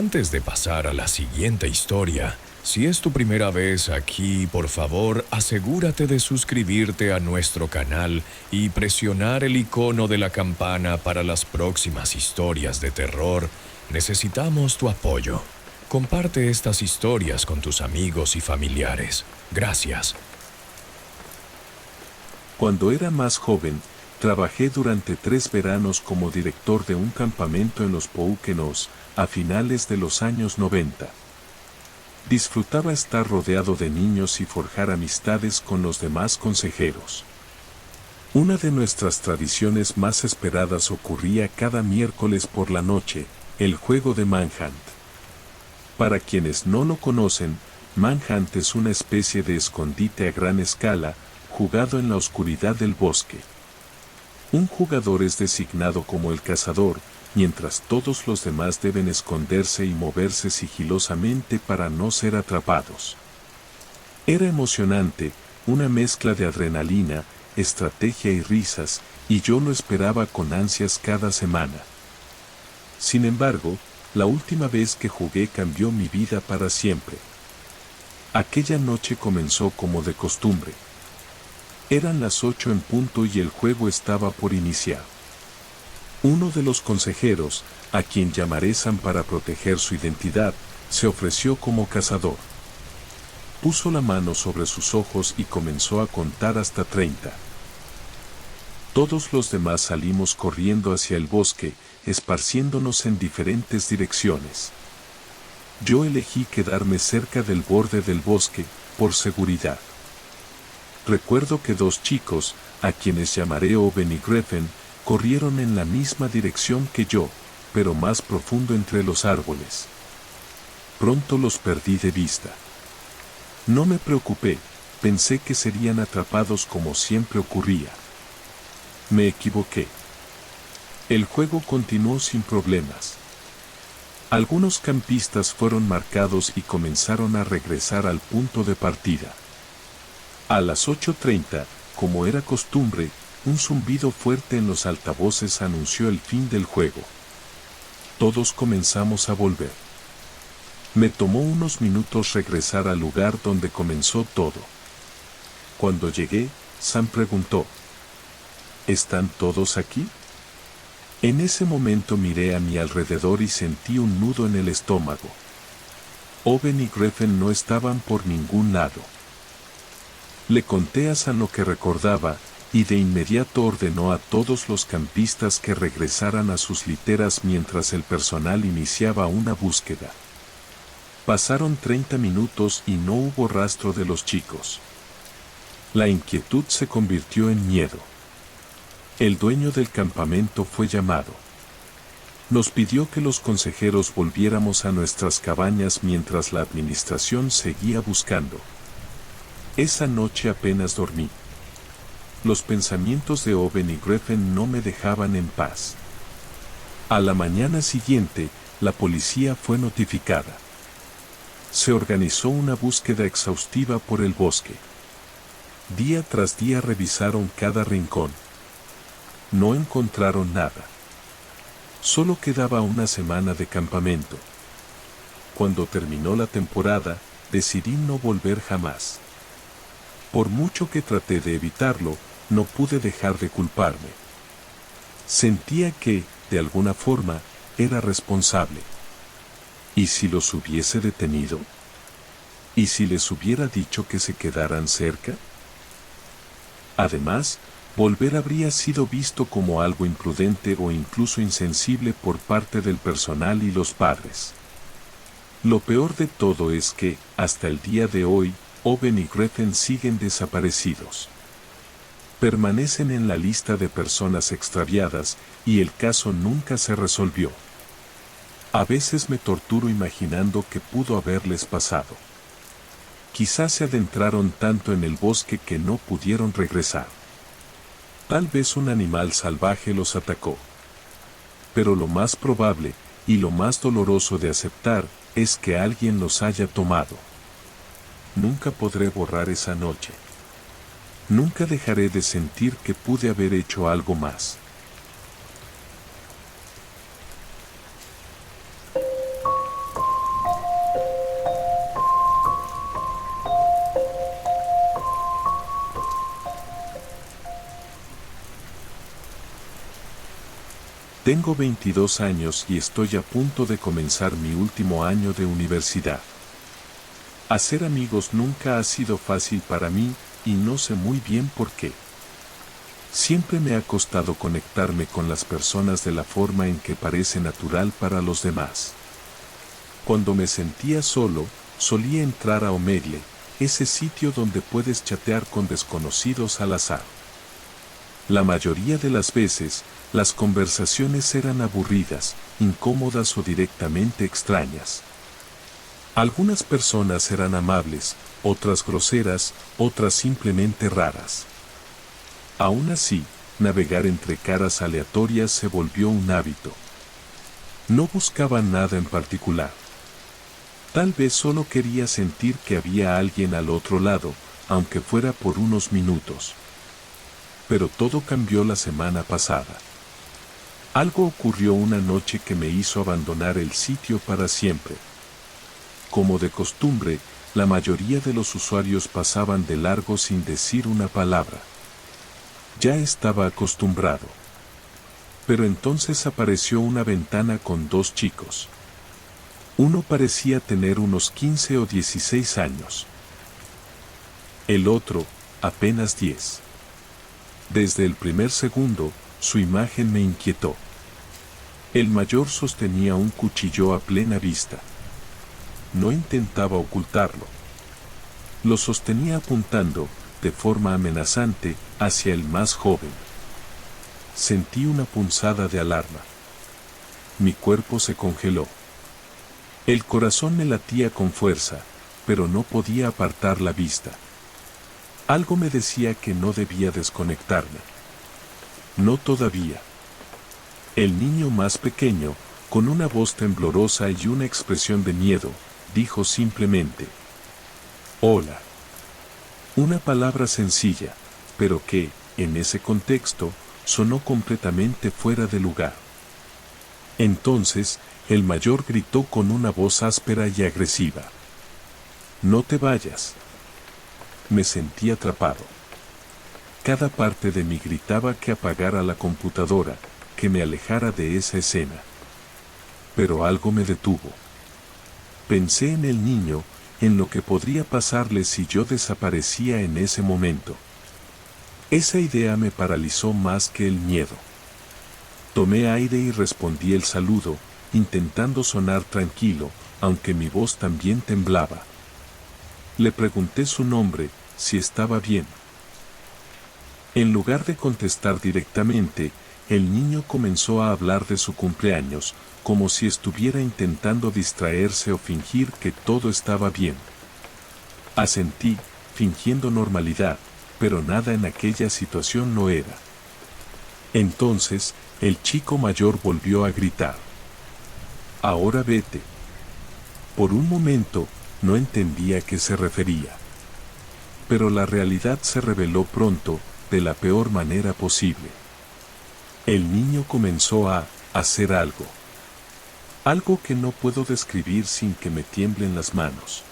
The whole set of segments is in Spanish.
Antes de pasar a la siguiente historia, si es tu primera vez aquí, por favor, asegúrate de suscribirte a nuestro canal y presionar el icono de la campana para las próximas historias de terror. Necesitamos tu apoyo. Comparte estas historias con tus amigos y familiares. Gracias. Cuando era más joven, trabajé durante 3 veranos como director de un campamento en los Pōʻukenos, a finales de los años 90. Disfrutaba estar rodeado de niños y forjar amistades con los demás consejeros. Una de nuestras tradiciones más esperadas ocurría cada miércoles por la noche, el juego de Manhunt. Para quienes no lo conocen, Manhunt es una especie de escondite a gran escala, jugado en la oscuridad del bosque. Un jugador es designado como el cazador, mientras todos los demás deben esconderse y moverse sigilosamente para no ser atrapados. Era emocionante, una mezcla de adrenalina, estrategia y risas, y yo lo esperaba con ansias cada semana. Sin embargo, la última vez que jugué cambió mi vida para siempre. Aquella noche comenzó como de costumbre. Eran las 8 en punto y el juego estaba por iniciar. Uno de los consejeros, a quien llamaré Sam para proteger su identidad, se ofreció como cazador. Puso la mano sobre sus ojos y comenzó a contar hasta 30. Todos los demás salimos corriendo hacia el bosque, esparciéndonos en diferentes direcciones. Yo elegí quedarme cerca del borde del bosque, por seguridad. Recuerdo que 2 chicos, a quienes llamaré Owen y Griffin, corrieron en la misma dirección que yo, pero más profundo entre los árboles. Pronto los perdí de vista. No me preocupé, pensé que serían atrapados como siempre ocurría. Me equivoqué. El juego continuó sin problemas. Algunos campistas fueron marcados y comenzaron a regresar al punto de partida. A las 8:30, como era costumbre, un zumbido fuerte en los altavoces anunció el fin del juego. Todos comenzamos a volver. Me tomó unos minutos regresar al lugar donde comenzó todo. Cuando llegué, Sam preguntó: ¿Están todos aquí? En ese momento miré a mi alrededor y sentí un nudo en el estómago. Owen y Griffin no estaban por ningún lado. Le conté a Sam lo que recordaba, y de inmediato ordenó a todos los campistas que regresaran a sus literas mientras el personal iniciaba una búsqueda. Pasaron 30 minutos y no hubo rastro de los chicos. La inquietud se convirtió en miedo. El dueño del campamento fue llamado. Nos pidió que los consejeros volviéramos a nuestras cabañas mientras la administración seguía buscando. Esa noche apenas dormí. Los pensamientos de Owen y Griffin no me dejaban en paz. A la mañana siguiente, la policía fue notificada. Se organizó una búsqueda exhaustiva por el bosque. Día tras día revisaron cada rincón. No encontraron nada. Solo quedaba una semana de campamento. Cuando terminó la temporada, decidí no volver jamás. Por mucho que traté de evitarlo, no pude dejar de culparme. Sentía que, de alguna forma, era responsable. ¿Y si los hubiese detenido? ¿Y si les hubiera dicho que se quedaran cerca? Además, volver habría sido visto como algo imprudente o incluso insensible por parte del personal y los padres. Lo peor de todo es que, hasta el día de hoy, Owen y Griffin siguen desaparecidos. Permanecen en la lista de personas extraviadas y el caso nunca se resolvió. A veces me torturo imaginando qué pudo haberles pasado. Quizás se adentraron tanto en el bosque que no pudieron regresar. Tal vez un animal salvaje los atacó. Pero lo más probable, y lo más doloroso de aceptar, es que alguien los haya tomado. Nunca podré borrar esa noche. Nunca dejaré de sentir que pude haber hecho algo más. Tengo 22 años y estoy a punto de comenzar mi último año de universidad. Hacer amigos nunca ha sido fácil para mí y no sé muy bien por qué. Siempre me ha costado conectarme con las personas de la forma en que parece natural para los demás. Cuando me sentía solo, solía entrar a Omegle, ese sitio donde puedes chatear con desconocidos al azar. La mayoría de las veces, las conversaciones eran aburridas, incómodas o directamente extrañas. Algunas personas eran amables, otras groseras, otras simplemente raras. Aún así, navegar entre caras aleatorias se volvió un hábito. No buscaba nada en particular. Tal vez solo quería sentir que había alguien al otro lado, aunque fuera por unos minutos. Pero todo cambió la semana pasada. Algo ocurrió una noche que me hizo abandonar el sitio para siempre. Como de costumbre, la mayoría de los usuarios pasaban de largo sin decir una palabra. Ya estaba acostumbrado. Pero entonces apareció una ventana con dos chicos. Uno parecía tener unos 15 o 16 años. El otro, apenas 10. Desde el primer segundo, su imagen me inquietó. El mayor sostenía un cuchillo a plena vista. No intentaba ocultarlo. Lo sostenía apuntando, de forma amenazante, hacia el más joven. Sentí una punzada de alarma. Mi cuerpo se congeló. El corazón me latía con fuerza, pero no podía apartar la vista. Algo me decía que no debía desconectarme. No todavía. El niño más pequeño, con una voz temblorosa y una expresión de miedo, dijo simplemente: «Hola». Una palabra sencilla, pero que, en ese contexto, sonó completamente fuera de lugar. Entonces, el mayor gritó con una voz áspera y agresiva: «No te vayas». Me sentí atrapado. Cada parte de mí gritaba que apagara la computadora, que me alejara de esa escena. Pero algo me detuvo. Pensé en el niño, en lo que podría pasarle si yo desaparecía en ese momento. Esa idea me paralizó más que el miedo. Tomé aire y respondí el saludo, intentando sonar tranquilo, aunque mi voz también temblaba. Le pregunté su nombre, si estaba bien. En lugar de contestar directamente, el niño comenzó a hablar de su cumpleaños, como si estuviera intentando distraerse o fingir que todo estaba bien. Asentí, fingiendo normalidad, pero nada en aquella situación lo era. Entonces, el chico mayor volvió a gritar: «Ahora vete». Por un momento, no entendía a qué se refería. Pero la realidad se reveló pronto, de la peor manera posible. El niño comenzó a hacer algo. Algo que no puedo describir sin que me tiemblen las manos.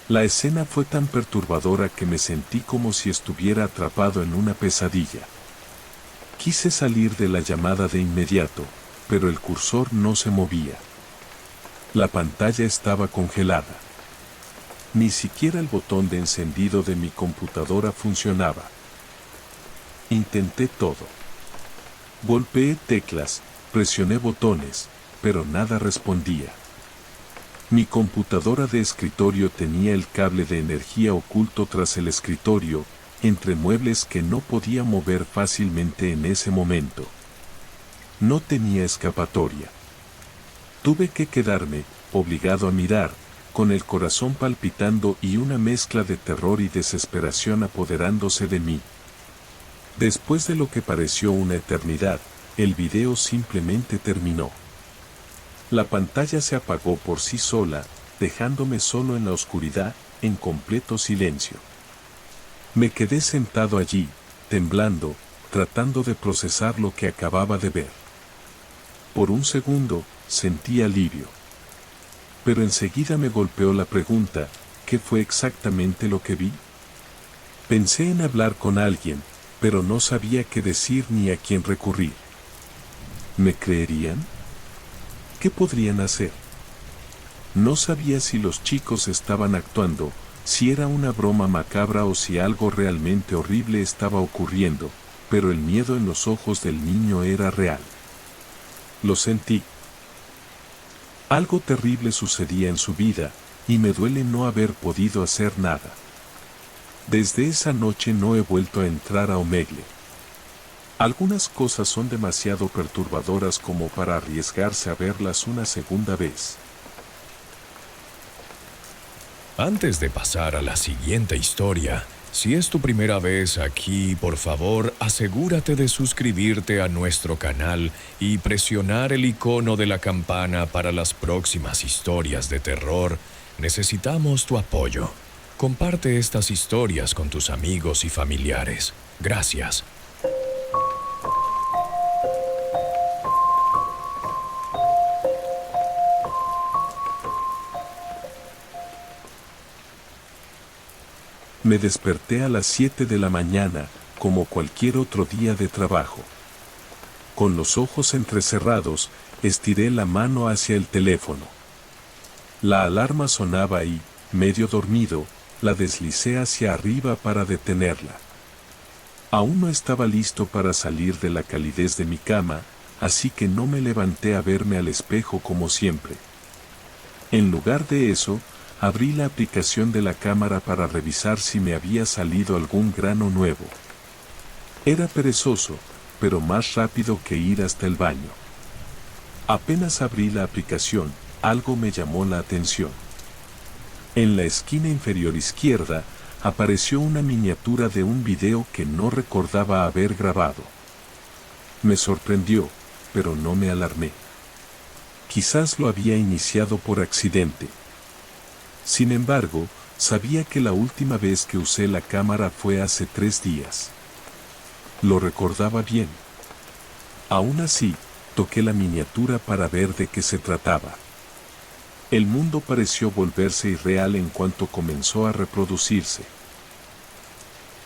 La escena fue tan perturbadora que me sentí como si estuviera atrapado en una pesadilla. Quise salir de la llamada de inmediato, pero el cursor no se movía. La pantalla estaba congelada. Ni siquiera el botón de encendido de mi computadora funcionaba. Intenté todo. Golpeé teclas, presioné botones, pero nada respondía. Mi computadora de escritorio tenía el cable de energía oculto tras el escritorio, entre muebles que no podía mover fácilmente en ese momento. No tenía escapatoria. Tuve que quedarme, obligado a mirar, con el corazón palpitando y una mezcla de terror y desesperación apoderándose de mí. Después de lo que pareció una eternidad, el video simplemente terminó. La pantalla se apagó por sí sola, dejándome solo en la oscuridad, en completo silencio. Me quedé sentado allí, temblando, tratando de procesar lo que acababa de ver. Por un segundo, sentí alivio. Pero enseguida me golpeó la pregunta: ¿qué fue exactamente lo que vi? Pensé en hablar con alguien, pero no sabía qué decir ni a quién recurrir. ¿Me creerían? ¿Qué podrían hacer? No sabía si los chicos estaban actuando, si era una broma macabra o si algo realmente horrible estaba ocurriendo, pero el miedo en los ojos del niño era real. Lo sentí. Algo terrible sucedía en su vida, y me duele no haber podido hacer nada. Desde esa noche no he vuelto a entrar a Omegle. Algunas cosas son demasiado perturbadoras como para arriesgarse a verlas una segunda vez. Antes de pasar a la siguiente historia, si es tu primera vez aquí, por favor, asegúrate de suscribirte a nuestro canal y presionar el icono de la campana para las próximas historias de terror. Necesitamos tu apoyo. Comparte estas historias con tus amigos y familiares. Gracias. Me desperté a las 7 de la mañana, como cualquier otro día de trabajo. Con los ojos entrecerrados, estiré la mano hacia el teléfono. La alarma sonaba y, medio dormido, la deslicé hacia arriba para detenerla. Aún no estaba listo para salir de la calidez de mi cama, así que no me levanté a verme al espejo como siempre. En lugar de eso, abrí la aplicación de la cámara para revisar si me había salido algún grano nuevo. Era perezoso, pero más rápido que ir hasta el baño. Apenas abrí la aplicación, algo me llamó la atención. En la esquina inferior izquierda, apareció una miniatura de un video que no recordaba haber grabado. Me sorprendió, pero no me alarmé. Quizás lo había iniciado por accidente. Sin embargo, sabía que la última vez que usé la cámara fue hace 3 días. Lo recordaba bien. Aún así, toqué la miniatura para ver de qué se trataba. El mundo pareció volverse irreal en cuanto comenzó a reproducirse.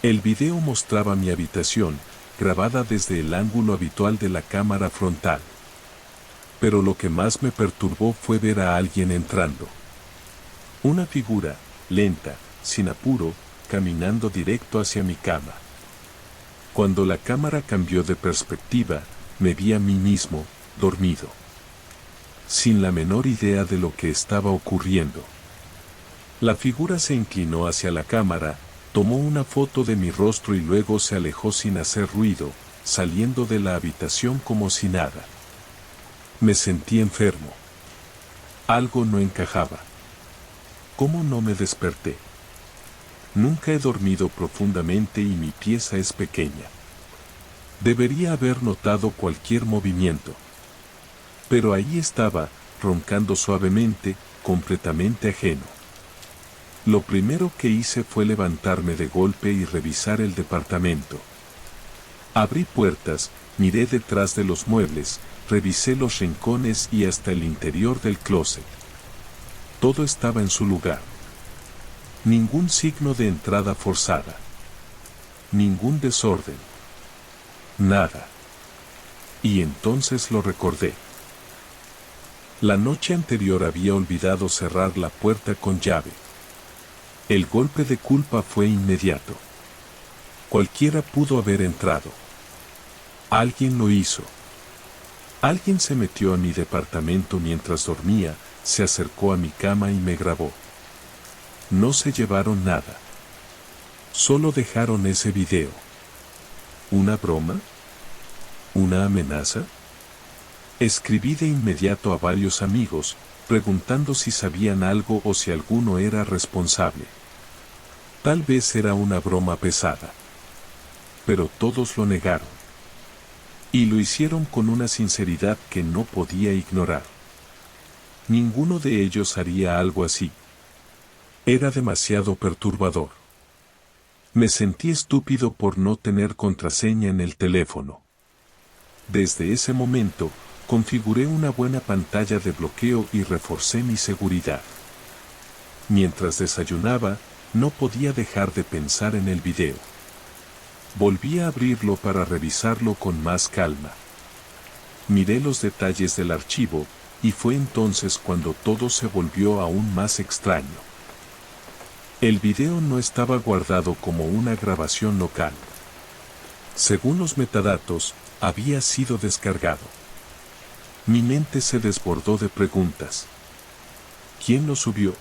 El video mostraba mi habitación, grabada desde el ángulo habitual de la cámara frontal. Pero lo que más me perturbó fue ver a alguien entrando. Una figura, lenta, sin apuro, caminando directo hacia mi cama. Cuando la cámara cambió de perspectiva, me vi a mí mismo, dormido. Sin la menor idea de lo que estaba ocurriendo. La figura se inclinó hacia la cámara, tomó una foto de mi rostro y luego se alejó sin hacer ruido, saliendo de la habitación como si nada. Me sentí enfermo. Algo no encajaba. ¿Cómo no me desperté? Nunca he dormido profundamente y mi pieza es pequeña. Debería haber notado cualquier movimiento. Pero ahí estaba, roncando suavemente, completamente ajeno. Lo primero que hice fue levantarme de golpe y revisar el departamento. Abrí puertas, miré detrás de los muebles, revisé los rincones y hasta el interior del closet. Todo estaba en su lugar. Ningún signo de entrada forzada. Ningún desorden. Nada. Y entonces lo recordé. La noche anterior había olvidado cerrar la puerta con llave. El golpe de culpa fue inmediato. Cualquiera pudo haber entrado. Alguien lo hizo. Alguien se metió a mi departamento mientras dormía, se acercó a mi cama y me grabó. No se llevaron nada. Solo dejaron ese video. ¿Una broma? ¿Una amenaza? Escribí de inmediato a varios amigos, preguntando si sabían algo o si alguno era responsable. Tal vez era una broma pesada. Pero todos lo negaron. Y lo hicieron con una sinceridad que no podía ignorar. Ninguno de ellos haría algo así. Era demasiado perturbador. Me sentí estúpido por no tener contraseña en el teléfono. Desde ese momento, configuré una buena pantalla de bloqueo y reforcé mi seguridad. Mientras desayunaba, no podía dejar de pensar en el video. Volví a abrirlo para revisarlo con más calma. Miré los detalles del archivo, y fue entonces cuando todo se volvió aún más extraño. El video no estaba guardado como una grabación local. Según los metadatos, había sido descargado. Mi mente se desbordó de preguntas. ¿Quién lo subió?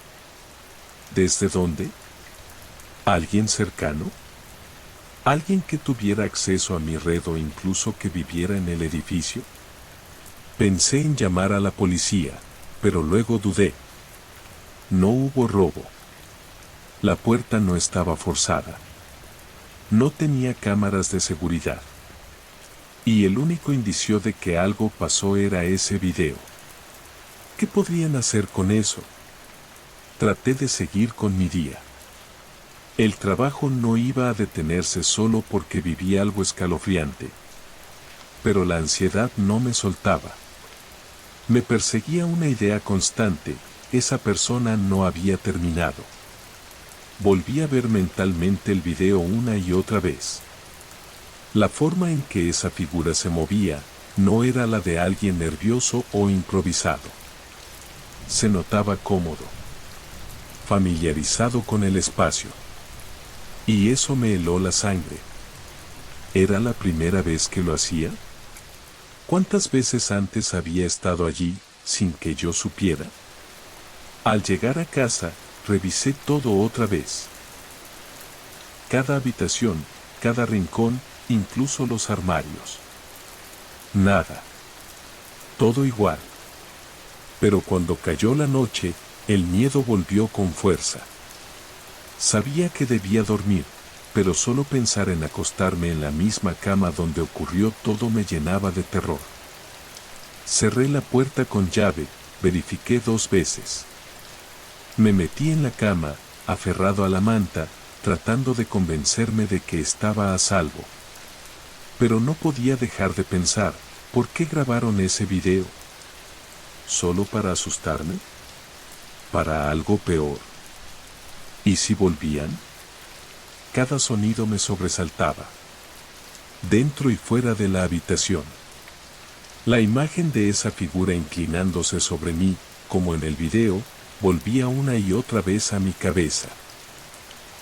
¿Desde dónde? ¿Alguien cercano? ¿Alguien que tuviera acceso a mi red o incluso que viviera en el edificio? Pensé en llamar a la policía, pero luego dudé. No hubo robo. La puerta no estaba forzada. No tenía cámaras de seguridad. Y el único indicio de que algo pasó era ese video. ¿Qué podrían hacer con eso? Traté de seguir con mi día. El trabajo no iba a detenerse solo porque viví algo escalofriante. Pero la ansiedad no me soltaba. Me perseguía una idea constante: esa persona no había terminado. Volví a ver mentalmente el video una y otra vez. La forma en que esa figura se movía no era la de alguien nervioso o improvisado. Se notaba cómodo, familiarizado con el espacio. Y eso me heló la sangre. ¿Era la primera vez que lo hacía? ¿Cuántas veces antes había estado allí, sin que yo supiera? Al llegar a casa, revisé todo otra vez. Cada habitación, cada rincón, incluso los armarios. Nada. Todo igual. Pero cuando cayó la noche, el miedo volvió con fuerza. Sabía que debía dormir, pero solo pensar en acostarme en la misma cama donde ocurrió todo me llenaba de terror. Cerré la puerta con llave, verifiqué 2 veces. Me metí en la cama, aferrado a la manta, tratando de convencerme de que estaba a salvo. Pero no podía dejar de pensar, ¿por qué grabaron ese video? ¿Solo para asustarme? ¿Para algo peor? ¿Y si volvían? Cada sonido me sobresaltaba. Dentro y fuera de la habitación. La imagen de esa figura inclinándose sobre mí, como en el video, volvía una y otra vez a mi cabeza.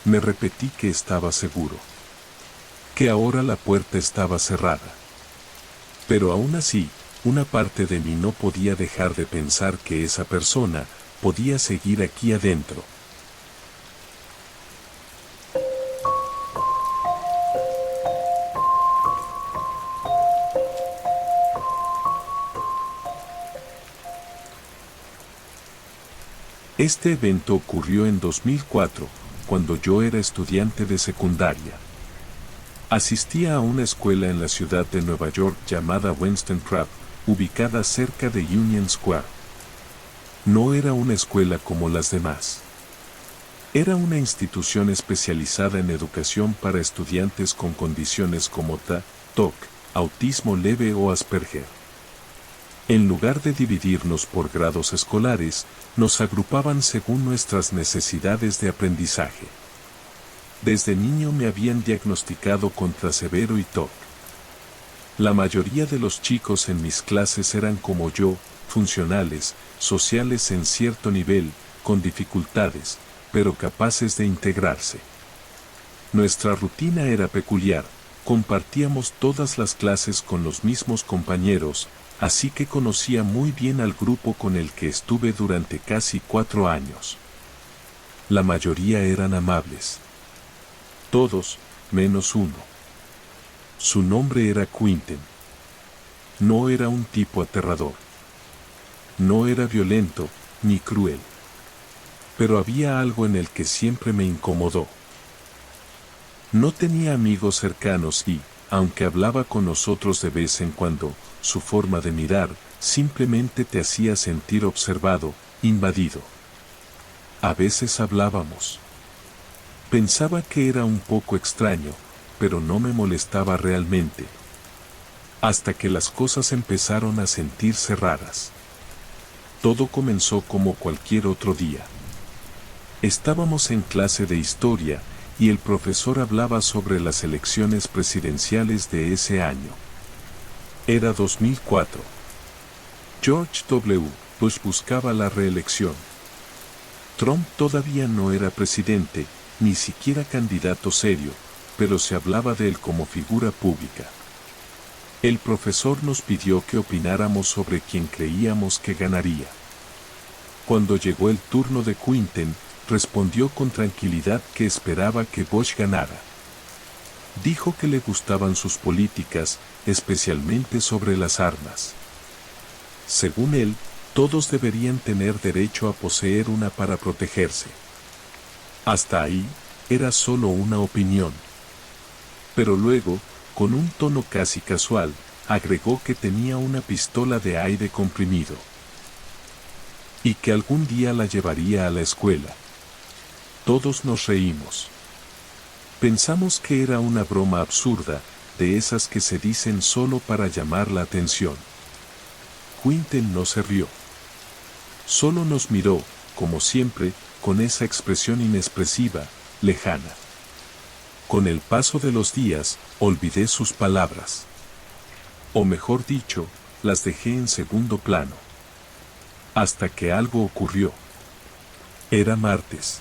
Me repetí que estaba seguro. Que ahora la puerta estaba cerrada. Pero aún así, una parte de mí no podía dejar de pensar que esa persona podía seguir aquí adentro. Este evento ocurrió en 2004, cuando yo era estudiante de secundaria. Asistía a una escuela en la ciudad de Nueva York llamada Wollstonecraft, ubicada cerca de Union Square. No era una escuela como las demás. Era una institución especializada en educación para estudiantes con condiciones como TOC, autismo leve o Asperger. En lugar de dividirnos por grados escolares, nos agrupaban según nuestras necesidades de aprendizaje. Desde niño me habían diagnosticado con trasevero y TOC. La mayoría de los chicos en mis clases eran como yo, funcionales, sociales en cierto nivel, con dificultades, pero capaces de integrarse. Nuestra rutina era peculiar, compartíamos todas las clases con los mismos compañeros, así que conocía muy bien al grupo con el que estuve durante casi 4 años. La mayoría eran amables. Todos, menos uno. Su nombre era Quentin. No era un tipo aterrador. No era violento, ni cruel. Pero había algo en el que siempre me incomodó. No tenía amigos cercanos y, aunque hablaba con nosotros de vez en cuando, su forma de mirar simplemente te hacía sentir observado, invadido. A veces hablábamos. Pensaba que era un poco extraño, pero no me molestaba realmente. Hasta que las cosas empezaron a sentirse raras. Todo comenzó como cualquier otro día. Estábamos en clase de historia, y el profesor hablaba sobre las elecciones presidenciales de ese año. Era 2004. George W. Bush buscaba la reelección. Trump todavía no era presidente, ni siquiera candidato serio, pero se hablaba de él como figura pública. El profesor nos pidió que opináramos sobre quién creíamos que ganaría. Cuando llegó el turno de Quinten, respondió con tranquilidad que esperaba que Bush ganara. Dijo que le gustaban sus políticas, especialmente sobre las armas. Según él, todos deberían tener derecho a poseer una para protegerse. Hasta ahí, era solo una opinión. Pero luego, con un tono casi casual, agregó que tenía una pistola de aire comprimido. Y que algún día la llevaría a la escuela. Todos nos reímos. Pensamos que era una broma absurda, de esas que se dicen solo para llamar la atención. Quinten no se rió. Solo nos miró, como siempre, con esa expresión inexpresiva, lejana. Con el paso de los días, olvidé sus palabras. O mejor dicho, las dejé en segundo plano. Hasta que algo ocurrió. Era martes.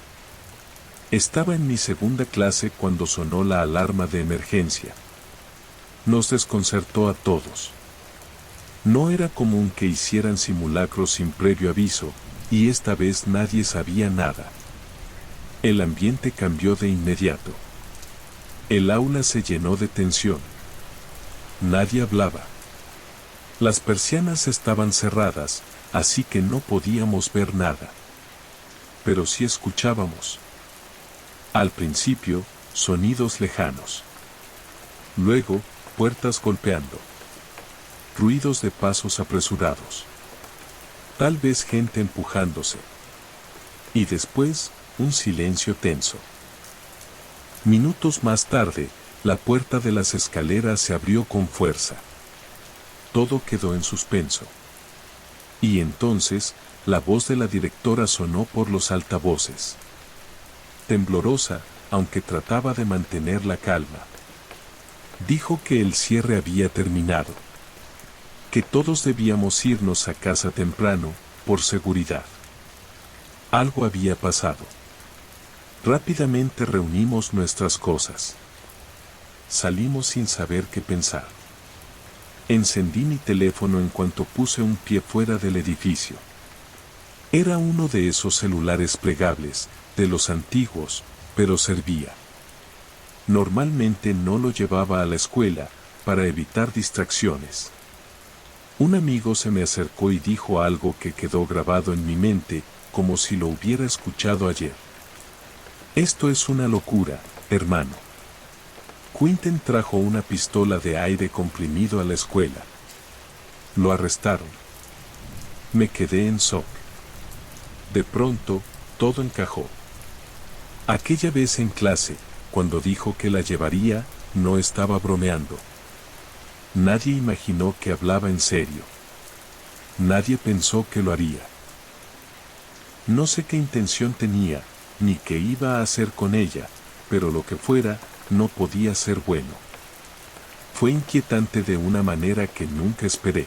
Estaba en mi segunda clase cuando sonó la alarma de emergencia. Nos desconcertó a todos. No era común que hicieran simulacros sin previo aviso, y esta vez nadie sabía nada. El ambiente cambió de inmediato. El aula se llenó de tensión. Nadie hablaba. Las persianas estaban cerradas, así que no podíamos ver nada. Pero sí escuchábamos. Al principio, sonidos lejanos. Luego, puertas golpeando. Ruidos de pasos apresurados. Tal vez gente empujándose. Y después, un silencio tenso. Minutos más tarde, la puerta de las escaleras se abrió con fuerza. Todo quedó en suspenso. Y entonces, la voz de la directora sonó por los altavoces. Temblorosa, aunque trataba de mantener la calma. Dijo que el cierre había terminado. Que todos debíamos irnos a casa temprano, por seguridad. Algo había pasado. Rápidamente reunimos nuestras cosas. Salimos sin saber qué pensar. Encendí mi teléfono en cuanto puse un pie fuera del edificio. Era uno de esos celulares plegables, de los antiguos, pero servía. Normalmente no lo llevaba a la escuela, para evitar distracciones. Un amigo se me acercó y dijo algo que quedó grabado en mi mente, como si lo hubiera escuchado ayer. Esto es una locura, hermano. Quinten trajo una pistola de aire comprimido a la escuela. Lo arrestaron. Me quedé en shock. De pronto, todo encajó. Aquella vez en clase, cuando dijo que la llevaría, no estaba bromeando. Nadie imaginó que hablaba en serio. Nadie pensó que lo haría. No sé qué intención tenía, ni qué iba a hacer con ella, pero lo que fuera, no podía ser bueno. Fue inquietante de una manera que nunca esperé.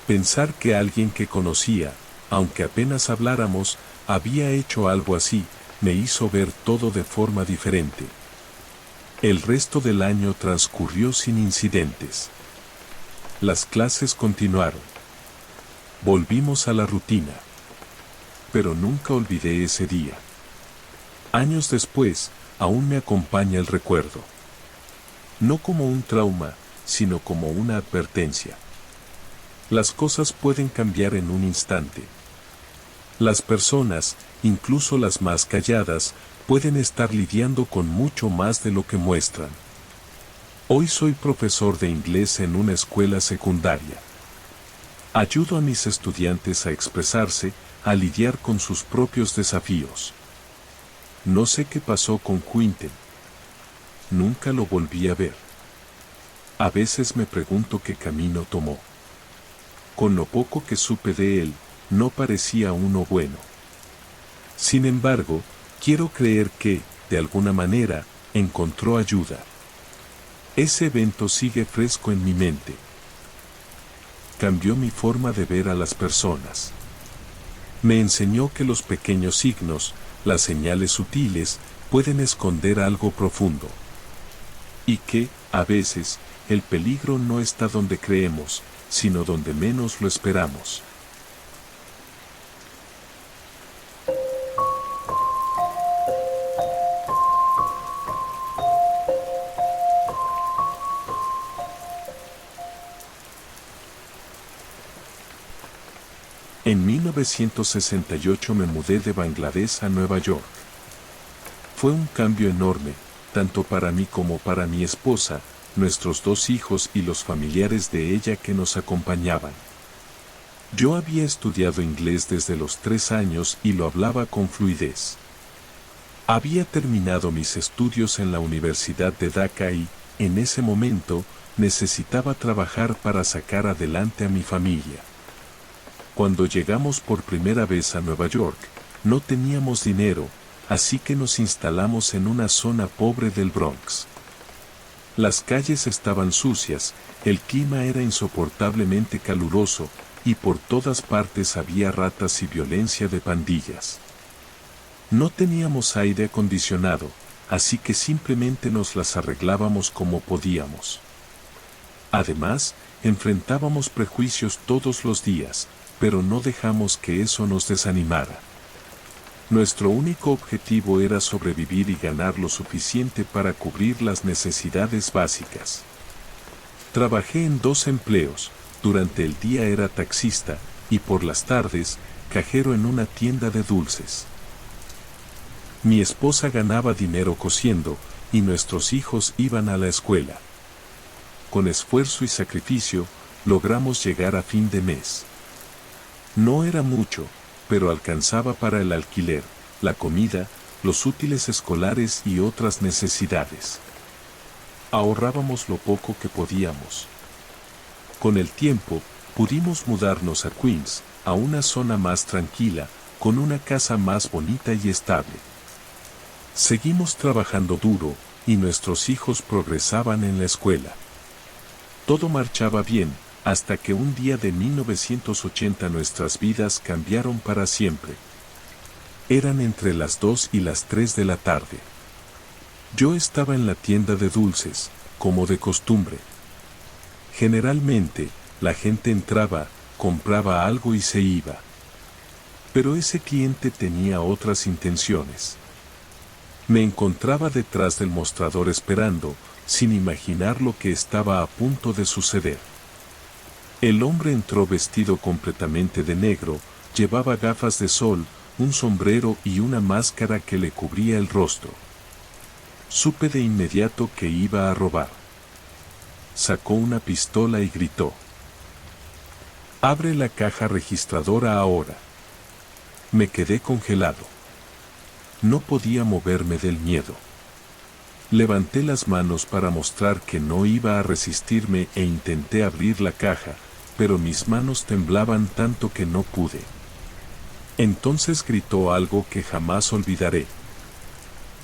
Pensar que alguien que conocía, aunque apenas habláramos, había hecho algo así, me hizo ver todo de forma diferente. El resto del año transcurrió sin incidentes. Las clases continuaron. Volvimos a la rutina. Pero nunca olvidé ese día. Años después, aún me acompaña el recuerdo. No como un trauma, sino como una advertencia. Las cosas pueden cambiar en un instante. Las personas, incluso las más calladas, pueden estar lidiando con mucho más de lo que muestran. Hoy soy profesor de inglés en una escuela secundaria. Ayudo a mis estudiantes a expresarse, a lidiar con sus propios desafíos. No sé qué pasó con Quinten. Nunca lo volví a ver. A veces me pregunto qué camino tomó. Con lo poco que supe de él, no parecía uno bueno. Sin embargo, quiero creer que, de alguna manera, encontró ayuda. Ese evento sigue fresco en mi mente. cambió mi forma de ver a las personas. Me enseñó que los pequeños signos, las señales sutiles, pueden esconder algo profundo. Y que, a veces, el peligro no está donde creemos, sino donde menos lo esperamos. En 1968 me mudé de Bangladesh a Nueva York. Fue un cambio enorme, tanto para mí como para mi esposa, nuestros 2 hijos y los familiares de ella que nos acompañaban. Yo había estudiado inglés desde los 3 años y lo hablaba con fluidez. Había terminado mis estudios en la Universidad de Dhaka y, en ese momento, necesitaba trabajar para sacar adelante a mi familia. Cuando llegamos por primera vez a Nueva York, no teníamos dinero, así que nos instalamos en una zona pobre del Bronx. Las calles estaban sucias, el clima era insoportablemente caluroso, y por todas partes había ratas y violencia de pandillas. No teníamos aire acondicionado, así que simplemente nos las arreglábamos como podíamos. Además, enfrentábamos prejuicios todos los días, pero no dejamos que eso nos desanimara. Nuestro único objetivo era sobrevivir y ganar lo suficiente para cubrir las necesidades básicas. Trabajé en 2 empleos, durante el día era taxista, y por las tardes, cajero en una tienda de dulces. Mi esposa ganaba dinero cosiendo, y nuestros hijos iban a la escuela. Con esfuerzo y sacrificio, logramos llegar a fin de mes. No era mucho, pero alcanzaba para el alquiler, la comida, los útiles escolares y otras necesidades. Ahorrábamos lo poco que podíamos. Con el tiempo, pudimos mudarnos a Queens, a una zona más tranquila, con una casa más bonita y estable. Seguimos trabajando duro, y nuestros hijos progresaban en la escuela. Todo marchaba bien, hasta que un día de 1980 nuestras vidas cambiaron para siempre. Eran entre las 2 y las 3 de la tarde. Yo estaba en la tienda de dulces, como de costumbre. Generalmente, la gente entraba, compraba algo y se iba. Pero ese cliente tenía otras intenciones. Me encontraba detrás del mostrador esperando, sin imaginar lo que estaba a punto de suceder. El hombre entró vestido completamente de negro, llevaba gafas de sol, un sombrero y una máscara que le cubría el rostro. Supe de inmediato que iba a robar. Sacó una pistola y gritó: «Abre la caja registradora ahora». Me quedé congelado. No podía moverme del miedo. Levanté las manos para mostrar que no iba a resistirme e intenté abrir la caja, pero mis manos temblaban tanto que no pude. Entonces gritó algo que jamás olvidaré: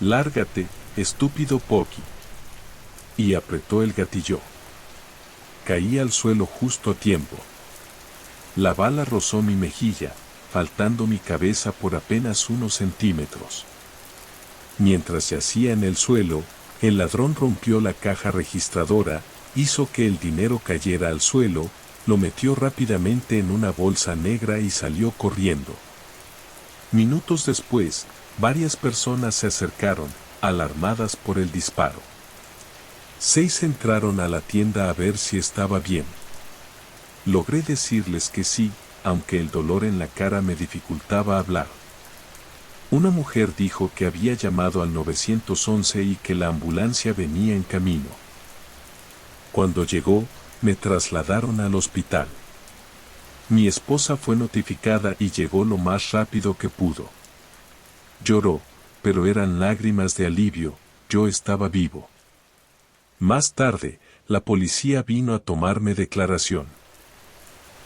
«Lárgate, estúpido Porky». Y apretó el gatillo. Caí al suelo justo a tiempo. La bala rozó mi mejilla, faltando mi cabeza por apenas unos centímetros. Mientras yacía en el suelo, el ladrón rompió la caja registradora, hizo que el dinero cayera al suelo, lo metió rápidamente en una bolsa negra y salió corriendo. Minutos después, varias personas se acercaron, alarmadas por el disparo. 6 entraron a la tienda a ver si estaba bien. Logré decirles que sí, aunque el dolor en la cara me dificultaba hablar. Una mujer dijo que había llamado al 911 y que la ambulancia venía en camino. Cuando llegó, me trasladaron al hospital. Mi esposa fue notificada y llegó lo más rápido que pudo. Lloró, pero eran lágrimas de alivio, yo estaba vivo. Más tarde, la policía vino a tomarme declaración.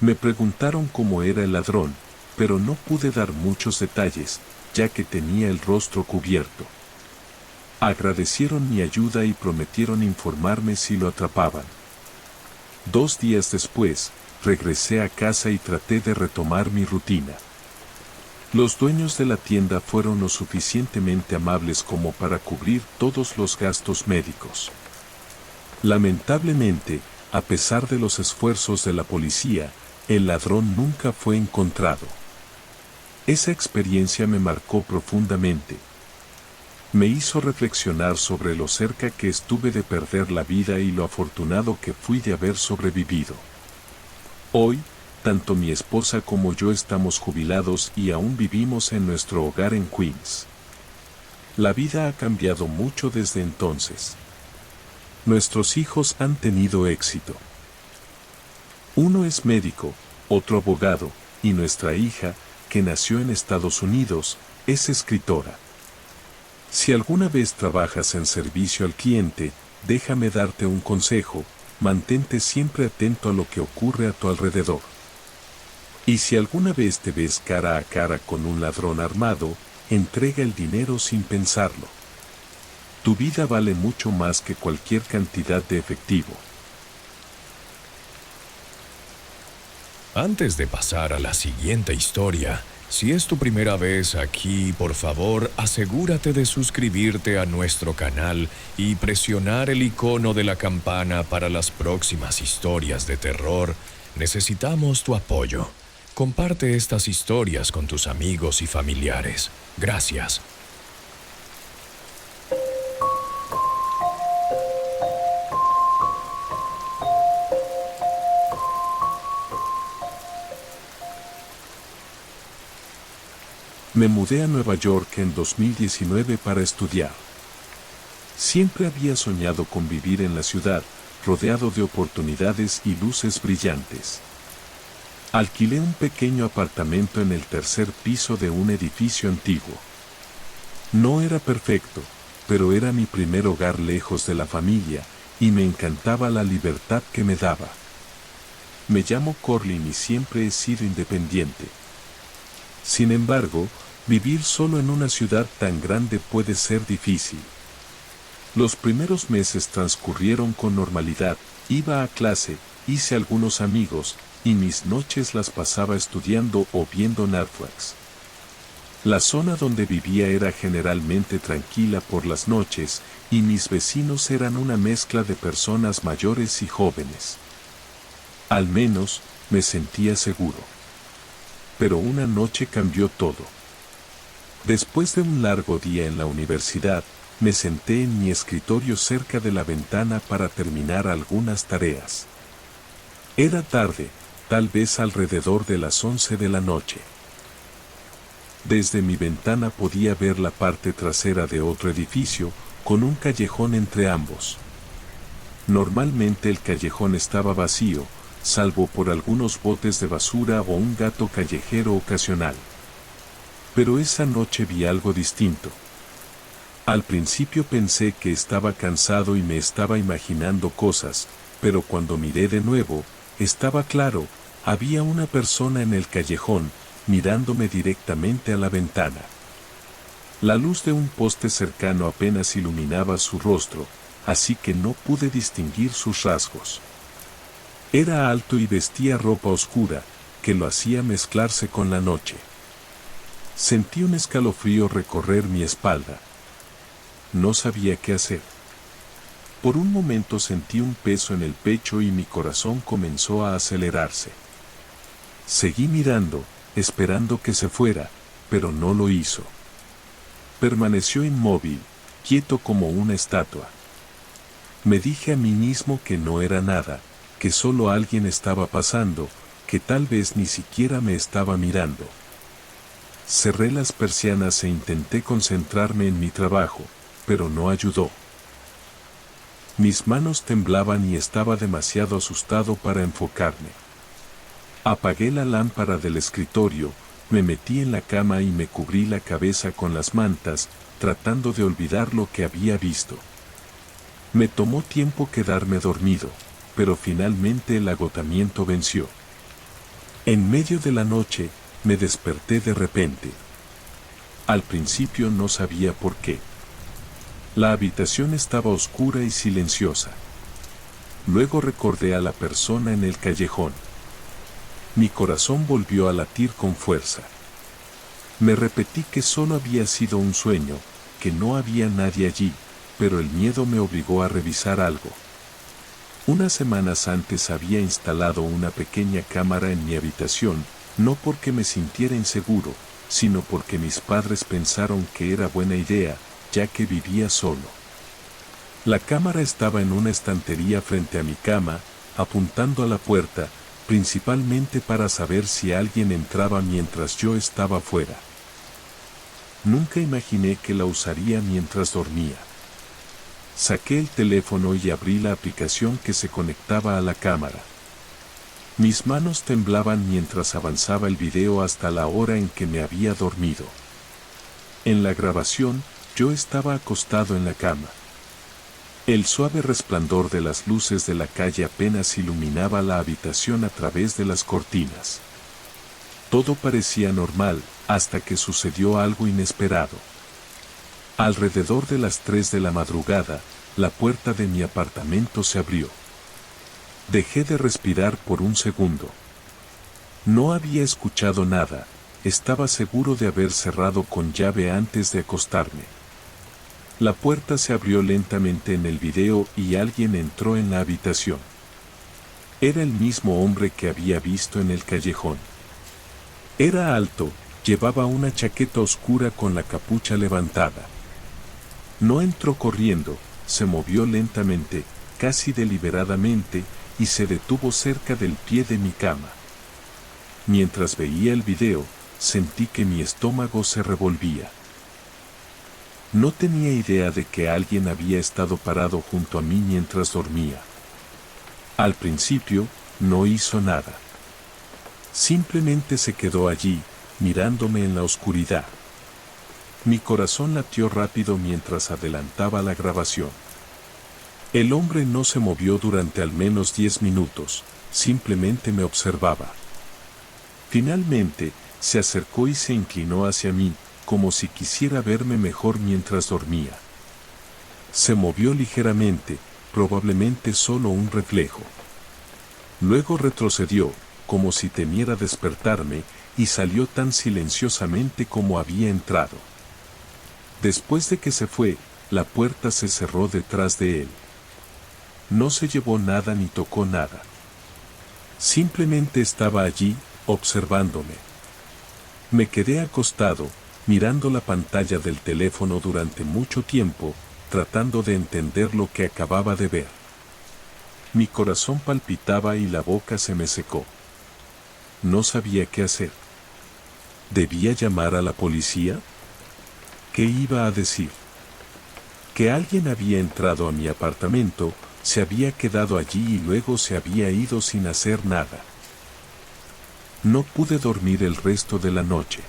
Me preguntaron cómo era el ladrón, pero no pude dar muchos detalles, ya que tenía el rostro cubierto. Agradecieron mi ayuda y prometieron informarme si lo atrapaban. 2 días después, regresé a casa y traté de retomar mi rutina. Los dueños de la tienda fueron lo suficientemente amables como para cubrir todos los gastos médicos. Lamentablemente, a pesar de los esfuerzos de la policía, el ladrón nunca fue encontrado. Esa experiencia me marcó profundamente. Me hizo reflexionar sobre lo cerca que estuve de perder la vida y lo afortunado que fui de haber sobrevivido. Hoy, tanto mi esposa como yo estamos jubilados y aún vivimos en nuestro hogar en Queens. La vida ha cambiado mucho desde entonces. Nuestros hijos han tenido éxito. Uno es médico, otro abogado, y nuestra hija, que nació en Estados Unidos, es escritora. Si alguna vez trabajas en servicio al cliente, déjame darte un consejo: mantente siempre atento a lo que ocurre a tu alrededor. Y si alguna vez te ves cara a cara con un ladrón armado, entrega el dinero sin pensarlo. Tu vida vale mucho más que cualquier cantidad de efectivo. Antes de pasar a la siguiente historia, si es tu primera vez aquí, por favor, asegúrate de suscribirte a nuestro canal y presionar el icono de la campana para las próximas historias de terror. Necesitamos tu apoyo. Comparte estas historias con tus amigos y familiares. Gracias. Me mudé a Nueva York en 2019 para estudiar. Siempre había soñado con vivir en la ciudad, rodeado de oportunidades y luces brillantes. Alquilé un pequeño apartamento en el tercer piso de un edificio antiguo. No era perfecto, pero era mi primer hogar lejos de la familia, y me encantaba la libertad que me daba. Me llamo Corlin y siempre he sido independiente. Sin embargo, vivir solo en una ciudad tan grande puede ser difícil. Los primeros meses transcurrieron con normalidad, iba a clase, hice algunos amigos, y mis noches las pasaba estudiando o viendo Netflix. La zona donde vivía era generalmente tranquila por las noches, y mis vecinos eran una mezcla de personas mayores y jóvenes. Al menos, me sentía seguro. Pero una noche cambió todo. Después de un largo día en la universidad, me senté en mi escritorio cerca de la ventana para terminar algunas tareas. Era tarde, tal vez alrededor de las 11 de la noche. Desde mi ventana podía ver la parte trasera de otro edificio, con un callejón entre ambos. Normalmente el callejón estaba vacío, salvo por algunos botes de basura o un gato callejero ocasional. Pero esa noche vi algo distinto. Al principio pensé que estaba cansado y me estaba imaginando cosas, pero cuando miré de nuevo, estaba claro, había una persona en el callejón, mirándome directamente a la ventana. La luz de un poste cercano apenas iluminaba su rostro, así que no pude distinguir sus rasgos. Era alto y vestía ropa oscura, que lo hacía mezclarse con la noche. Sentí un escalofrío recorrer mi espalda. No sabía qué hacer. Por un momento sentí un peso en el pecho y mi corazón comenzó a acelerarse. Seguí mirando, esperando que se fuera, pero no lo hizo. Permaneció inmóvil, quieto como una estatua. Me dije a mí mismo que no era nada, que solo alguien estaba pasando, que tal vez ni siquiera me estaba mirando. Cerré las persianas e intenté concentrarme en mi trabajo, pero no ayudó. Mis manos temblaban y estaba demasiado asustado para enfocarme. Apagué la lámpara del escritorio, me metí en la cama y me cubrí la cabeza con las mantas, tratando de olvidar lo que había visto. Me tomó tiempo quedarme dormido, pero finalmente el agotamiento venció. En medio de la noche, me desperté de repente. Al principio no sabía por qué. La habitación estaba oscura y silenciosa. Luego recordé a la persona en el callejón. Mi corazón volvió a latir con fuerza. Me repetí que solo había sido un sueño, que no había nadie allí, pero el miedo me obligó a revisar algo. Unas semanas antes había instalado una pequeña cámara en mi habitación, no porque me sintiera inseguro, sino porque mis padres pensaron que era buena idea, ya que vivía solo. La cámara estaba en una estantería frente a mi cama, apuntando a la puerta, principalmente para saber si alguien entraba mientras yo estaba fuera. Nunca imaginé que la usaría mientras dormía. Saqué el teléfono y abrí la aplicación que se conectaba a la cámara. Mis manos temblaban mientras avanzaba el video hasta la hora en que me había dormido. En la grabación, yo estaba acostado en la cama. El suave resplandor de las luces de la calle apenas iluminaba la habitación a través de las cortinas. Todo parecía normal, hasta que sucedió algo inesperado. Alrededor de las 3 de la madrugada, la puerta de mi apartamento se abrió. Dejé de respirar por un segundo. No había escuchado nada, estaba seguro de haber cerrado con llave antes de acostarme. La puerta se abrió lentamente en el video y alguien entró en la habitación. Era el mismo hombre que había visto en el callejón. Era alto, llevaba una chaqueta oscura con la capucha levantada. No entró corriendo, se movió lentamente, casi deliberadamente, y se detuvo cerca del pie de mi cama. Mientras veía el video, sentí que mi estómago se revolvía. No tenía idea de que alguien había estado parado junto a mí mientras dormía. Al principio, no hizo nada. Simplemente se quedó allí, mirándome en la oscuridad. Mi corazón latió rápido mientras adelantaba la grabación. El hombre no se movió durante al menos 10 minutos, simplemente me observaba. Finalmente, se acercó y se inclinó hacia mí, como si quisiera verme mejor mientras dormía. Se movió ligeramente, probablemente solo un reflejo. Luego retrocedió, como si temiera despertarme, y salió tan silenciosamente como había entrado. Después de que se fue, la puerta se cerró detrás de él. No se llevó nada ni tocó nada. Simplemente estaba allí, observándome. Me quedé acostado, mirando la pantalla del teléfono durante mucho tiempo, tratando de entender lo que acababa de ver. Mi corazón palpitaba y la boca se me secó. No sabía qué hacer. ¿Debía llamar a la policía? ¿Qué iba a decir? Que alguien había entrado a mi apartamento, se había quedado allí y luego se había ido sin hacer nada. No pude dormir el resto de la noche.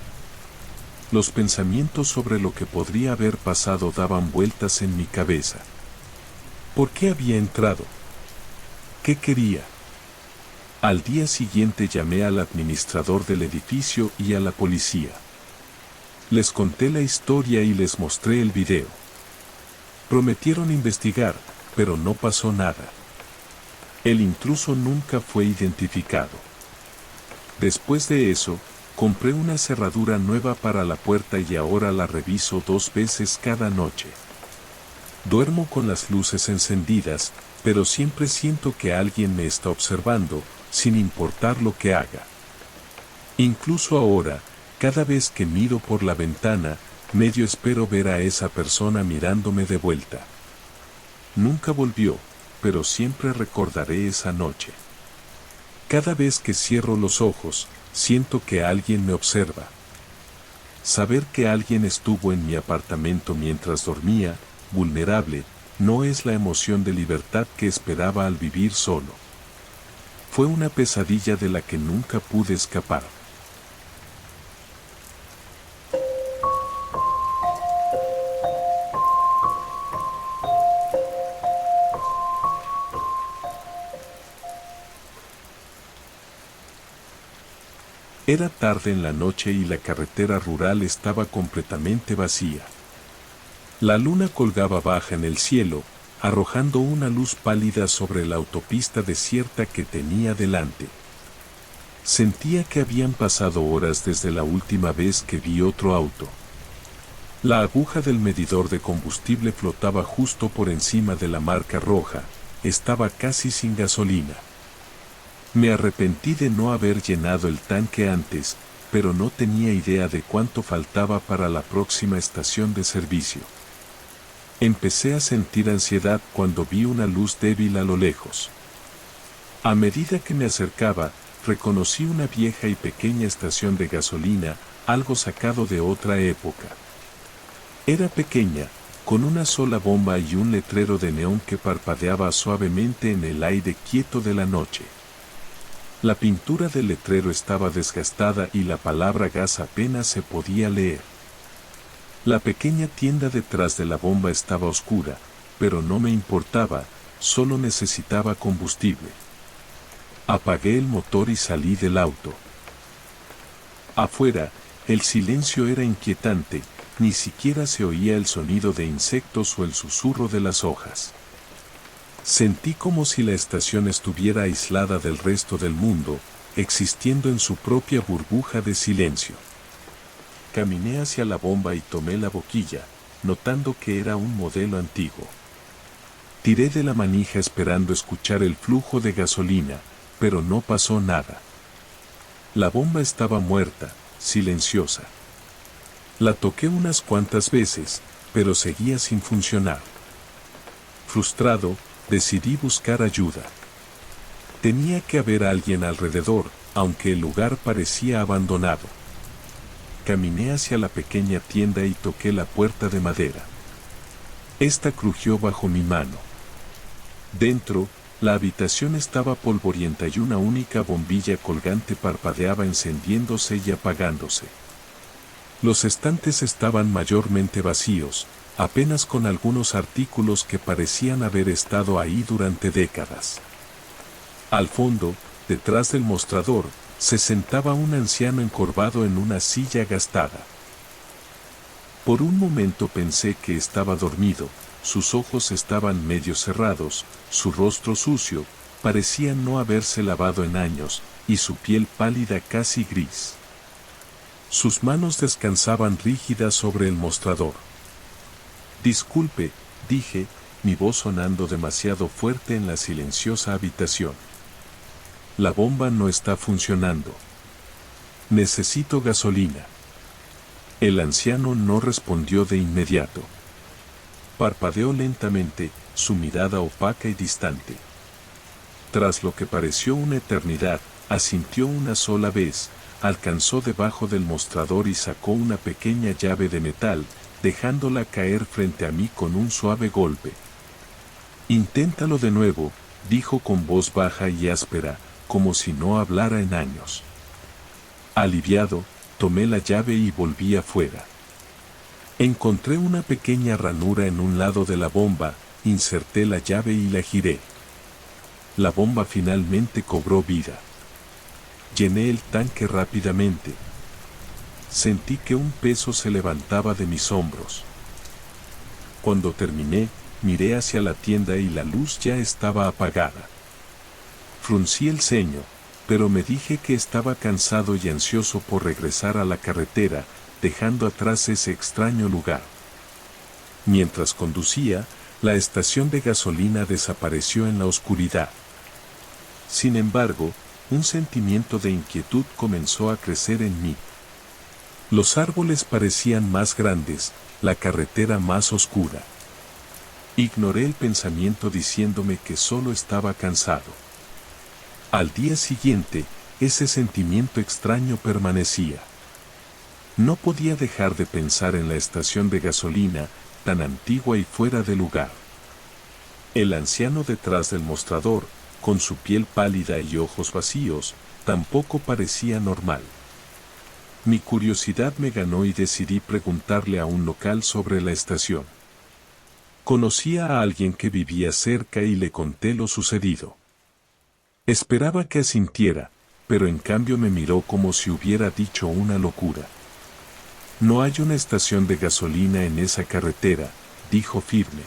Los pensamientos sobre lo que podría haber pasado daban vueltas en mi cabeza. ¿Por qué había entrado? ¿Qué quería? Al día siguiente llamé al administrador del edificio y a la policía. Les conté la historia y les mostré el video. Prometieron investigar, pero no pasó nada. El intruso nunca fue identificado. Después de eso, compré una cerradura nueva para la puerta y ahora la reviso 2 veces cada noche. Duermo con las luces encendidas, pero siempre siento que alguien me está observando, sin importar lo que haga. Incluso ahora, cada vez que miro por la ventana, medio espero ver a esa persona mirándome de vuelta. Nunca volvió, pero siempre recordaré esa noche. Cada vez que cierro los ojos, siento que alguien me observa. Saber que alguien estuvo en mi apartamento mientras dormía, vulnerable, no es la emoción de libertad que esperaba al vivir solo. Fue una pesadilla de la que nunca pude escapar. Era tarde en la noche y la carretera rural estaba completamente vacía. La luna colgaba baja en el cielo, arrojando una luz pálida sobre la autopista desierta que tenía delante. Sentía que habían pasado horas desde la última vez que vi otro auto. La aguja del medidor de combustible flotaba justo por encima de la marca roja, estaba casi sin gasolina. Me arrepentí de no haber llenado el tanque antes, pero no tenía idea de cuánto faltaba para la próxima estación de servicio. Empecé a sentir ansiedad cuando vi una luz débil a lo lejos. A medida que me acercaba, reconocí una vieja y pequeña estación de gasolina, algo sacado de otra época. Era pequeña, con una sola bomba y un letrero de neón que parpadeaba suavemente en el aire quieto de la noche. La pintura del letrero estaba desgastada y la palabra gas apenas se podía leer. La pequeña tienda detrás de la bomba estaba oscura, pero no me importaba, solo necesitaba combustible. Apagué el motor y salí del auto. Afuera, el silencio era inquietante, ni siquiera se oía el sonido de insectos o el susurro de las hojas. Sentí como si la estación estuviera aislada del resto del mundo, existiendo en su propia burbuja de silencio. Caminé hacia la bomba y tomé la boquilla, notando que era un modelo antiguo. Tiré de la manija esperando escuchar el flujo de gasolina, pero no pasó nada. La bomba estaba muerta, silenciosa. La toqué unas cuantas veces, pero seguía sin funcionar. Frustrado, decidí buscar ayuda. Tenía que haber alguien alrededor, aunque el lugar parecía abandonado. Caminé hacia la pequeña tienda y toqué la puerta de madera. Esta crujió bajo mi mano. Dentro, la habitación estaba polvorienta y una única bombilla colgante parpadeaba encendiéndose y apagándose. Los estantes estaban mayormente vacíos, apenas con algunos artículos que parecían haber estado ahí durante décadas. Al fondo, detrás del mostrador, se sentaba un anciano encorvado en una silla gastada. Por un momento pensé que estaba dormido, sus ojos estaban medio cerrados, su rostro sucio, parecía no haberse lavado en años, y su piel pálida casi gris. Sus manos descansaban rígidas sobre el mostrador. Disculpe, dije, mi voz sonando demasiado fuerte en la silenciosa habitación. La bomba no está funcionando. Necesito gasolina. El anciano no respondió de inmediato. Parpadeó lentamente, su mirada opaca y distante. Tras lo que pareció una eternidad, asintió una sola vez, alcanzó debajo del mostrador y sacó una pequeña llave de metal, dejándola caer frente a mí con un suave golpe. Inténtalo de nuevo, dijo con voz baja y áspera, como si no hablara en años. Aliviado, tomé la llave y volví afuera. Encontré una pequeña ranura en un lado de la bomba, inserté la llave y la giré. La bomba finalmente cobró vida. Llené el tanque rápidamente. Sentí que un peso se levantaba de mis hombros. Cuando terminé, miré hacia la tienda y la luz ya estaba apagada. Fruncí el ceño, pero me dije que estaba cansado y ansioso por regresar a la carretera, dejando atrás ese extraño lugar. Mientras conducía, la estación de gasolina desapareció en la oscuridad. Sin embargo, un sentimiento de inquietud comenzó a crecer en mí. Los árboles parecían más grandes, la carretera más oscura. Ignoré el pensamiento diciéndome que solo estaba cansado. Al día siguiente, ese sentimiento extraño permanecía. No podía dejar de pensar en la estación de gasolina, tan antigua y fuera de lugar. El anciano detrás del mostrador, con su piel pálida y ojos vacíos, tampoco parecía normal. Mi curiosidad me ganó y decidí preguntarle a un local sobre la estación. Conocía a alguien que vivía cerca y le conté lo sucedido. Esperaba que asintiera, pero en cambio me miró como si hubiera dicho una locura. No hay una estación de gasolina en esa carretera, dijo firme.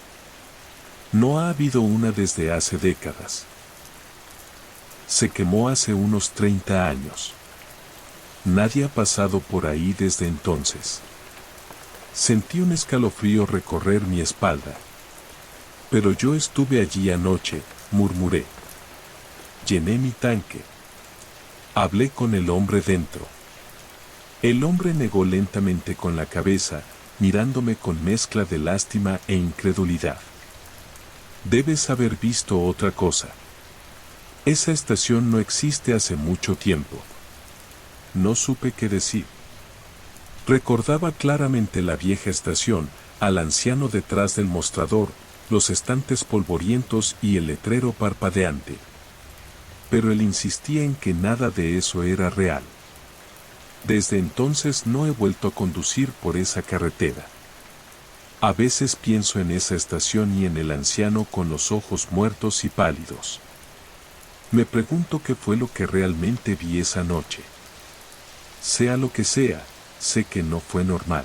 No ha habido una desde hace décadas. Se quemó hace unos 30 años. Nadie ha pasado por ahí desde entonces. Sentí un escalofrío recorrer mi espalda. Pero yo estuve allí anoche, murmuré. Llené mi tanque. Hablé con el hombre dentro. El hombre negó lentamente con la cabeza, mirándome con mezcla de lástima e incredulidad. Debes haber visto otra cosa. Esa estación no existe hace mucho tiempo. No supe qué decir. Recordaba claramente la vieja estación, al anciano detrás del mostrador, los estantes polvorientos y el letrero parpadeante. Pero él insistía en que nada de eso era real. Desde entonces no he vuelto a conducir por esa carretera. A veces pienso en esa estación y en el anciano con los ojos muertos y pálidos. Me pregunto qué fue lo que realmente vi esa noche. Sea lo que sea, sé que no fue normal.